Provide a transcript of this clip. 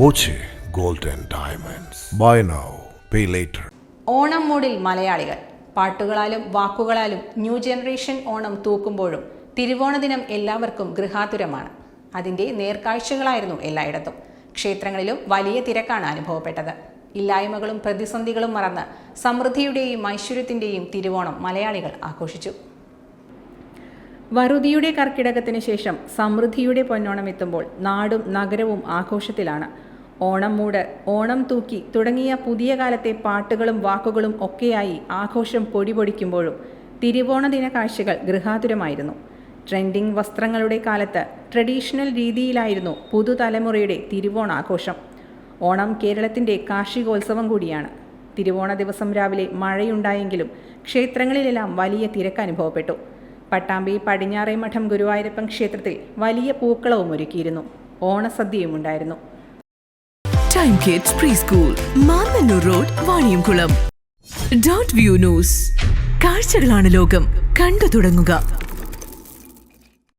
Boche gold and diamonds. Buy now pay later. Onam മൂഡിൽ മലയാളികൾ. പാട്ടുകളാലും വാക്കുകളാലും ന്യൂ ജനറേഷൻ ഓണം തൂക്കുമ്പോഴും തിരുവോണ ദിനം എല്ലാവർക്കും ഗൃഹാതുരമാണ്. അതിൻ്റെ നേർക്കാഴ്ചകളായിരുന്നു എല്ലായിടത്തും. ക്ഷേത്രങ്ങളിലും വലിയ തിരക്കാണ് അനുഭവപ്പെട്ടത്. ഇല്ലായ്മകളും പ്രതിസന്ധികളും മറന്ന് സമൃദ്ധിയുടെയും ഐശ്വര്യത്തിൻ്റെയും തിരുവോണം മലയാളികൾ ആഘോഷിച്ചു. വറുതിയുടെ കർക്കിടകത്തിന് ശേഷം സമൃദ്ധിയുടെ പൊന്നോണം എത്തുമ്പോൾ നാടും നഗരവും ആഘോഷത്തിലാണ്. ഓണം മൂട്, ഓണം തൂക്കി തുടങ്ങിയ പുതിയ കാലത്തെ പാട്ടുകളും വാക്കുകളും ഒക്കെയായി ആഘോഷം പൊടിപൊടിക്കുമ്പോഴും തിരുവോണ ദിന കാഴ്ചകൾ ഗൃഹാതുരമായിരുന്നു. ട്രെൻഡിംഗ് വസ്ത്രങ്ങളുടെ കാലത്ത് ട്രഡീഷണൽ രീതിയിലായിരുന്നു പുതുതലമുറയുടെ തിരുവോണാഘോഷം. ഓണം കേരളത്തിൻ്റെ കാർഷികോത്സവം കൂടിയാണ്. തിരുവോണ ദിവസം രാവിലെ മഴയുണ്ടായെങ്കിലും ക്ഷേത്രങ്ങളിലെല്ലാം വലിയ തിരക്ക് അനുഭവപ്പെട്ടു. പട്ടാമ്പി പടിഞ്ഞാറേ മഠം ഗുരുവായൂരപ്പൻ ക്ഷേത്രത്തിൽ വലിയ പൂക്കളവും ഒരുക്കിയിരുന്നു. ഓണസദ്യയും ഉണ്ടായിരുന്നു. Time kids pre school, Mannannur road, Vaniyamkulam. Dot view news. കാഴ്ചകളാണ് ലോകം, കണ്ടു തുടങ്ങുക.